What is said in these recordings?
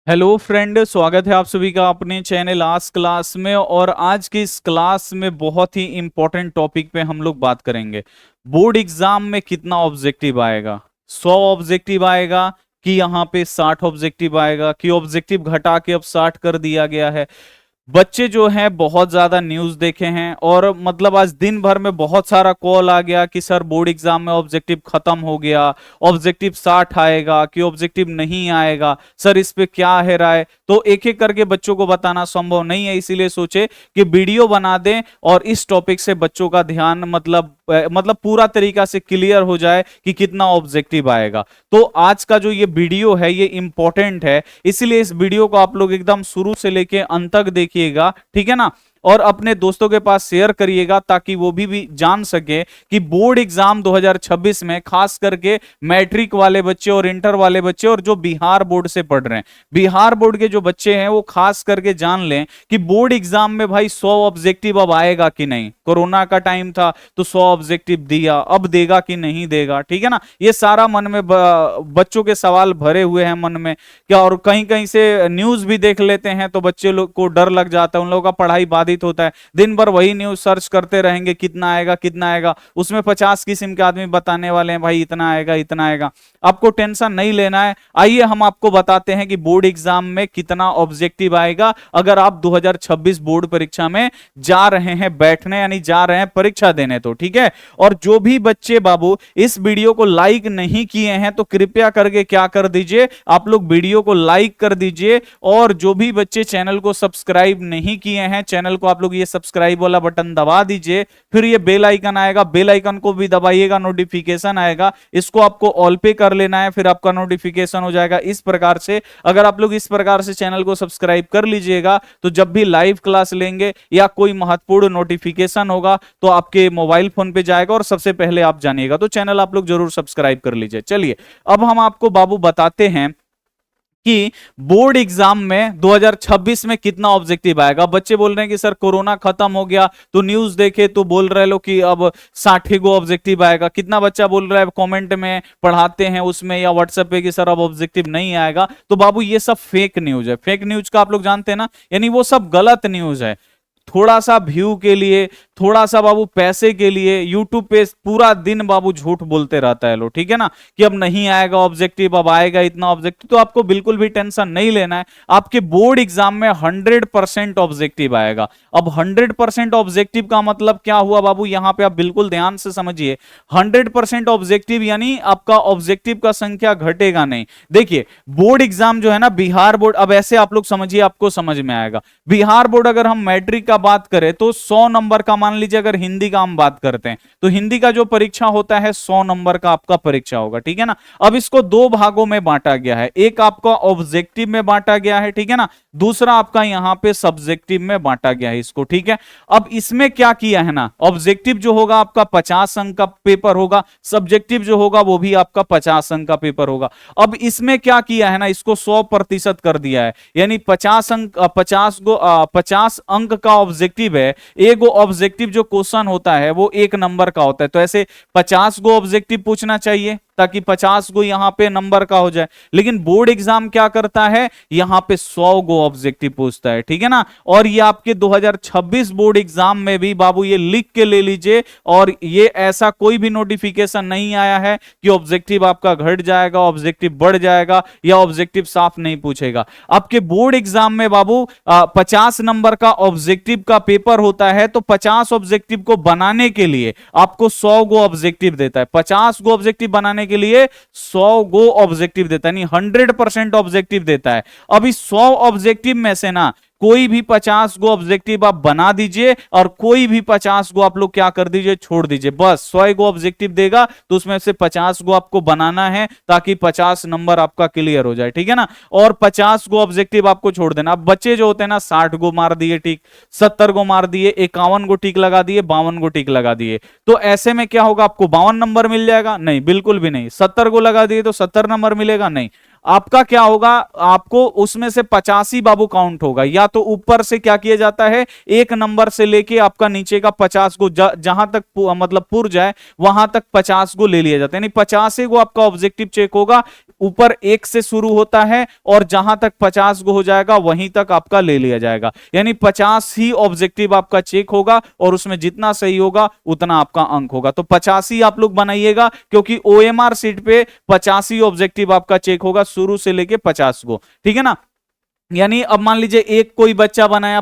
Hello friend, स्वागत है आप सभी का अपने चैनल आज क्लास में। और आज की इस क्लास में बहुत ही इंपॉर्टेंट टॉपिक पे हम लोग बात करेंगे। बोर्ड एग्जाम में कितना ऑब्जेक्टिव आएगा? 100 ऑब्जेक्टिव आएगा कि यहाँ पे 60 ऑब्जेक्टिव आएगा कि ऑब्जेक्टिव घटा के अब 60 कर दिया गया है? बच्चे जो हैं बहुत ज्यादा न्यूज देखे हैं और मतलब आज दिन भर में बहुत सारा कॉल आ गया कि सर बोर्ड एग्जाम में ऑब्जेक्टिव खत्म हो गया, ऑब्जेक्टिव 60 आएगा कि ऑब्जेक्टिव नहीं आएगा, सर इस पे क्या है राय। तो एक एक करके बच्चों को बताना संभव नहीं है, इसीलिए सोचे कि वीडियो बना दें और इस टॉपिक से बच्चों का ध्यान मतलब पूरा तरीका से क्लियर हो जाए कि कितना ऑब्जेक्टिव आएगा। तो आज का जो ये वीडियो है ये इंपॉर्टेंट है, इसलिए इस वीडियो को आप लोग एकदम शुरू से लेके अंत तक देखिएगा, ठीक है ना। और अपने दोस्तों के पास शेयर करिएगा ताकि वो भी जान सके कि बोर्ड एग्जाम 2026 में खास करके मैट्रिक वाले बच्चे और इंटर वाले बच्चे और जो बिहार बोर्ड से पढ़ रहे हैं, बिहार बोर्ड के जो बच्चे हैं वो खास करके जान लें कि बोर्ड एग्जाम में भाई 100 ऑब्जेक्टिव अब आएगा कि नहीं। कोरोना का टाइम था तो 100 ऑब्जेक्टिव दिया, अब देगा कि नहीं देगा, ठीक है ना। ये सारा मन में बच्चों के सवाल भरे हुए हैं मन में क्या। और कहीं कहीं से न्यूज भी देख लेते हैं तो बच्चे लोग को डर लग जाता है, उन लोगों का पढ़ाई बाधित होता है। दिन भर वही न्यूज सर्च करते रहेंगे कितना आएगा कितना आएगा, उसमें 50 किस्म के आदमी बताने वाले हैं भाई इतना आएगा इतना आएगा। आपको टेंशन नहीं लेना है। आइए हम आपको बताते हैं कि बोर्ड एग्जाम में कितना ऑब्जेक्टिव आएगा अगर आप 2026 बोर्ड परीक्षा में जा रहे हैं बैठने, यानी जा रहे हैं परीक्षा देने, तो ठीक है। और जो भी बच्चे बाबू इस वीडियो को लाइक नहीं किए हैं तो कृपया करके क्या कर दीजिए, आप लोग वीडियो को लाइक कर दीजिए। और जो भी बच्चे चैनल को सब्सक्राइब नहीं किए हैं, चैनल को आप लोग ये सब्सक्राइब वाला बटन दबा दीजिए, फिर ये बेल आइकन आएगा, बेल आइकन को भी दबाइएगा, नोटिफिकेशन आएगा, इसको आपको ऑल पे कर लेना है, फिर आपका नोटिफिकेशन हो जाएगा। इस प्रकार से अगर आप लोग इस प्रकार से चैनल को सब्सक्राइब कर लीजिएगा तो जब भी लाइव क्लास लेंगे या कोई महत्वपूर्ण नोटिफिकेशन होगा तो आपके मोबाइल फोन पे जाएगा और सबसे पहले आप जानिएगा। तो चैनल आप लोग जरूर सब्सक्राइब कर लीजिए। चलिए अब हम आपको बाबू बताते हैं कि बोर्ड एग्जाम में 2026 में कितना ऑब्जेक्टिव आएगा। बच्चे बोल रहे हैं कि सर कोरोना खत्म हो गया तो न्यूज देखे तो बोल रहे लोग कि अब 60 गो ऑब्जेक्टिव आएगा। कितना बच्चा बोल रहा है कमेंट में पढ़ाते हैं उसमें या व्हाट्सएप पे कि सर अब ऑब्जेक्टिव नहीं आएगा। तो बाबू ये सब फेक न्यूज है। फेक न्यूज का आप लोग जानते हैं ना, यानी वो सब गलत न्यूज है। थोड़ा सा व्यू के लिए, थोड़ा सा बाबू पैसे के लिए यूट्यूब पे पूरा दिन बाबू झूठ बोलते रहता है लोग, ठीक है ना, कि अब नहीं आएगा ऑब्जेक्टिव, अब आएगा इतना ऑब्जेक्टिव। तो आपको बिल्कुल भी टेंशन नहीं लेना है। आपके बोर्ड एग्जाम में 100% ऑब्जेक्टिव आएगा। अब 100% ऑब्जेक्टिव का मतलब क्या हुआ बाबू, यहां पे आप बिल्कुल ध्यान से समझिए। 100% ऑब्जेक्टिव यानी आपका ऑब्जेक्टिव का संख्या घटेगा नहीं। देखिए बोर्ड एग्जाम जो है ना, बिहार बोर्ड, अब ऐसे आप लोग समझिए, आपको समझ में आएगा। बिहार बोर्ड अगर हम मैट्रिक का बात करें तो 100 नंबर का, मान लीजिए अगर हिंदी का हम बात करते हैं तो हिंदी का जो परीक्षा होता है 100 नंबर का आपका परीक्षा होगा, ठीक है ना। अब इसको दो भागों में बांटा गया है, एक आपका ऑब्जेक्टिव में बांटा गया है, ठीक है ना, दूसरा आपका यहां पे सब्जेक्टिव में बांटा गया है इसको, ठीक है। अब इसमें क्या किया है ना, ऑब्जेक्टिव जो होगा आपका 50 अंक का पेपर होगा, सब्जेक्टिव जो होगा वो भी आपका 50 अंक का पेपर होगा। अब इसमें क्या किया है ना, इसको 100% कर दिया है, यानी 50 अंक, 50 अंक का ऑब्जेक्टिव है। एक ऑब्जेक्टिव जो क्वेश्चन होता है वो 1 नंबर का होता है, तो ऐसे 50 गो ऑब्जेक्टिव पूछना चाहिए ताकि 50 गो यहां पे नंबर का हो जाए। लेकिन बोर्ड एग्जाम क्या करता है, यहां पे 100 गो ऑब्जेक्टिव पूछता है, ठीक है ना। और ये आपके 2026 बोर्ड एग्जाम में भी बाबू ये लिख के ले लीजिए, और ये ऐसा कोई भी नोटिफिकेशन नहीं आया है कि ऑब्जेक्टिव आपका घट जाएगा, ऑब्जेक्टिव बढ़ जाएगा या ऑब्जेक्टिव साफ नहीं पूछेगा। आपके बोर्ड एग्जाम में बाबू 50 नंबर का ऑब्जेक्टिव का पेपर होता है, तो 50 ऑब्जेक्टिव को बनाने के लिए आपको 100 गो ऑब्जेक्टिव देता है। 50 गो ऑब्जेक्टिव बनाने के लिए 100 गो ऑब्जेक्टिव देता है, यानी 100% ऑब्जेक्टिव देता है। अब इस 100 ऑब्जेक्टिव में से ना कोई भी 50 गो ऑब्जेक्टिव आप बना दीजिए और कोई भी 50 गो आप लोग क्या कर दीजिए, छोड़ दीजिए। बस 100 गो ऑब्जेक्टिव देगा तो उसमें से 50 गो आपको बनाना है ताकि 50 नंबर आपका क्लियर हो जाए, ठीक है ना। और 50 गो ऑब्जेक्टिव आपको छोड़ देना। अब बच्चे जो होते हैं ना 60 गो मार दिए टिक, 70 गो मार दिए, 51 गो टिक लगा दिए, 52 गो टिक लगा दिए, तो ऐसे में क्या होगा, आपको 52 नंबर मिल जाएगा? नहीं, बिल्कुल भी नहीं। 70 गो लगा दिए तो 70 नंबर मिलेगा? नहीं। आपका क्या होगा, आपको उसमें से 85 बाबू काउंट होगा। या तो ऊपर से क्या किया जाता है, 1 नंबर से लेके आपका नीचे का 50 गो जहां तक मतलब पुर जाए वहां तक 50 गो ले लिया जाता है, यानी 50 गो आपका ऑब्जेक्टिव चेक होगा। ऊपर 1 से शुरू होता है और जहां तक 50 गो हो जाएगा वहीं तक आपका ले लिया जाएगा, यानी 50 ही ऑब्जेक्टिव आपका चेक होगा और उसमें जितना सही होगा उतना आपका अंक होगा। तो 50 ही आप लोग बनाइएगा, क्योंकि ओएमआर सीट पे 50 ही ऑब्जेक्टिव आपका चेक होगा शुरू से लेके 50 गो, ठीक है ना। यानी अब मान लीजिए एक कोई बच्चा बनाया,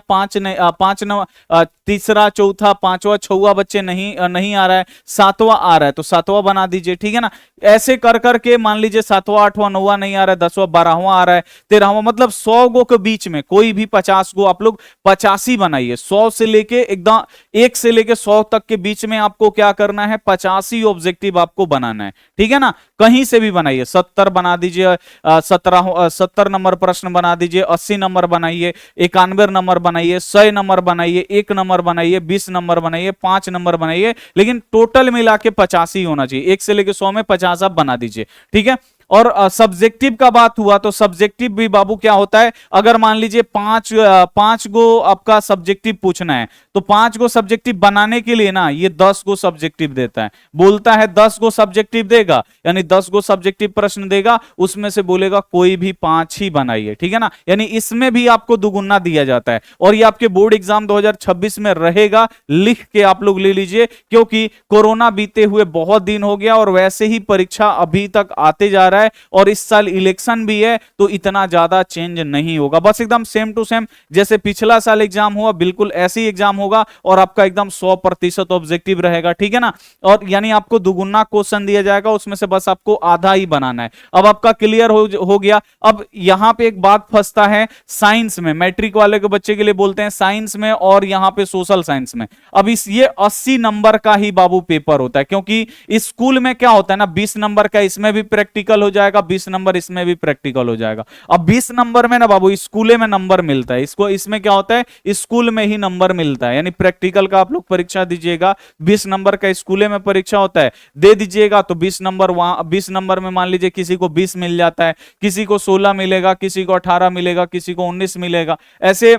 तीसरा चौथा पांचवा छठवां बच्चे नहीं आ रहा है, सातवां आ रहा है तो सातवां बना दीजिए, ठीक है ना। ऐसे कर करके मान लीजिए सातवां आठवां नौवां नहीं आ रहा है, 10वां 12वां आ रहा है, 13वां, मतलब 100 गो के बीच में कोई भी 50 गो आप लोग 50 बनाइए। 100 से लेके एकदम 1 से लेके 100 तक के बीच में आपको क्या करना है, 50 ऑब्जेक्टिव आपको बनाना है, ठीक है ना। कहीं से भी बनाइए, 70 बना दीजिए, 70 नंबर प्रश्न बना दीजिए, 80 नंबर बनाइए, 91 नंबर बनाइए, 100 नंबर बनाइए, 1 नंबर बनाइए, 20 नंबर बनाइए, 5 नंबर बनाइए, लेकिन टोटल मिला के 50 ही होना चाहिए। 1 से लेके 100 में 50 आप बना दीजिए, ठीक है। और सब्जेक्टिव का बात हुआ तो सब्जेक्टिव भी बाबू क्या होता है, अगर मान लीजिए पांच गो आपका सब्जेक्टिव पूछना है तो 5 गो सब्जेक्टिव बनाने के लिए ना ये 10 गो सब्जेक्टिव देता है, बोलता है 10 गो सब्जेक्टिव देगा, यानी 10 गो सब्जेक्टिव प्रश्न देगा, उसमें से बोलेगा कोई भी 5 ही बनाइए, ठीक है ना। यानी इसमें भी आपको दुगुना दिया जाता है और ये आपके बोर्ड एग्जाम 2026 में रहेगा, लिख के आप लोग ले लीजिए, क्योंकि कोरोना बीते हुए बहुत दिन हो गया और वैसे ही परीक्षा अभी तक आते जा रहा है और इस साल इलेक्शन भी है तो इतना ज्यादा चेंज नहीं होगा, बस एकदम सेम टू सेम जैसे पिछला साल एग्जाम हुआ बिल्कुल ऐसे ही एग्जाम होगा और आपका एकदम 100% ऑब्जेक्टिव रहेगा, ठीक है ना। और यानी आपको दुगुना क्वेश्चन दिया जाएगा, उसमें से बस आपको आधा ही बनाना है। अब आपका क्लियर हो गया। अब यहां पे एक बात फंसता है साइंस में, मैट्रिक वाले के बच्चे के लिए बोलते हैं साइंस में और यहां पे सोशल साइंस में। अब ये 80 नंबर का ही बाबू पेपर होता है, क्योंकि स्कूल में क्या होता है ना 20 नंबर का इसमें भी प्रैक्टिकल हो जाएगा, 20 नंबर इसमें भी प्रैक्टिकल हो जाएगा। अब 20 नंबर में ना बाबू स्कूले में नंबर मिलता है, इसको इसमें क्या होता है स्कूल में ही नंबर मिलता है, यानी प्रैक्टिकल का आप लोग परीक्षा दीजिएगा, 20 नंबर का स्कूले में परीक्षा होता है, दे दीजिएगा तो 20 नंबर वहां 20 नंबर में मान लीजिए किसी को 20 मिल जाता है, किसी को 16 मिलेगा, किसी को 18 मिलेगा, किसी को 19 मिलेगा, ऐसे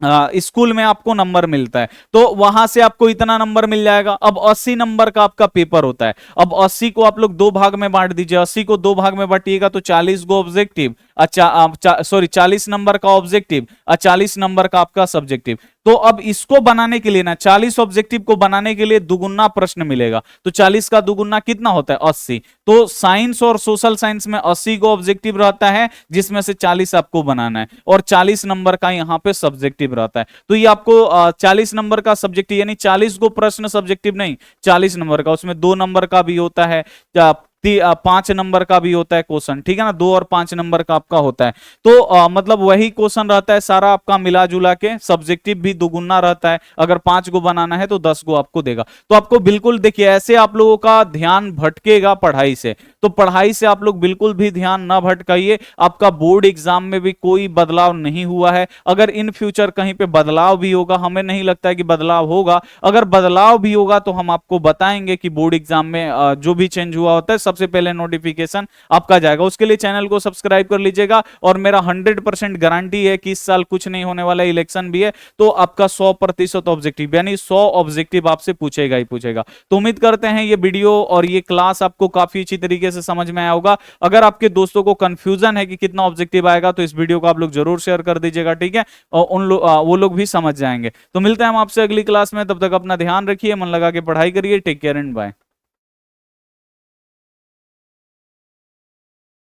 स्कूल में आपको नंबर मिलता है तो वहां से आपको इतना नंबर मिल जाएगा। अब 80 नंबर का आपका पेपर होता है। अब 80 को आप लोग 2 भाग में बांट दीजिए, 80 को 2 भाग में बांटिएगा तो 40 गो ऑब्जेक्टिव, अच्छा सॉरी 40 नंबर का ऑब्जेक्टिव और 40 नंबर का आपका सब्जेक्टिव। तो अब इसको बनाने के लिए ना 40 ऑब्जेक्टिव को बनाने के लिए दुगुना प्रश्न मिलेगा, तो 40 का दुगुना कितना होता है 80। तो साइंस और सोशल साइंस में 80 को ऑब्जेक्टिव रहता है, जिसमें से 40 आपको बनाना है और 40 नंबर का यहां पे सब्जेक्टिव रहता है। तो ये आपको 40 नंबर का सब्जेक्टिव यानी 40 को प्रश्न सब्जेक्टिव नहीं 40 नंबर का, उसमें 2 नंबर का भी होता है, 5 नंबर का भी होता है क्वेश्चन, ठीक है ना, 2 और 5 नंबर का आपका होता है। तो मतलब वही क्वेश्चन रहता है सारा आपका मिला जुला के, सब्जेक्टिव भी दुगुना रहता है, अगर 5 गो बनाना है तो 10 गो आपको देगा। तो आपको बिल्कुल देखिए ऐसे आप लोगों का ध्यान भटकेगा पढ़ाई से, तो पढ़ाई से आप लोग बिल्कुल भी ध्यान ना भटकाइए। आपका बोर्ड एग्जाम में भी कोई बदलाव नहीं हुआ है, अगर इन फ्यूचर कहीं पे बदलाव भी होगा, हमें नहीं लगता है कि बदलाव होगा, अगर बदलाव भी होगा तो हम आपको बताएंगे कि बोर्ड एग्जाम में जो भी चेंज हुआ होता है सबसे पहले नोटिफिकेशन आपका जाएगा। उसके लिए चैनल को सब्सक्राइब कर लीजिएगा और मेरा 100% गारंटी है कि इस साल कुछ नहीं होने वाला, इलेक्शन भी है तो आपका 100% ऑब्जेक्टिव यानी 100 ऑब्जेक्टिव आपसे पूछेगा ही पूछेगा। तो उम्मीद करते हैं ये वीडियो और ये क्लास आपको काफी अच्छी तरीके से समझ में आया होगा। अगर आपके दोस्तों को कंफ्यूजन है कि कितना ऑब्जेक्टिव आएगा तो इस वीडियो को आप लोग जरूर शेयर कर दीजिएगा, ठीक है, और वो लोग भी समझ जाएंगे। तो मिलते हैं हम आपसे अगली क्लास में, तब तक अपना ध्यान रखिए, मन लगा के पढ़ाई करिए, टेक केयर एंड बाय।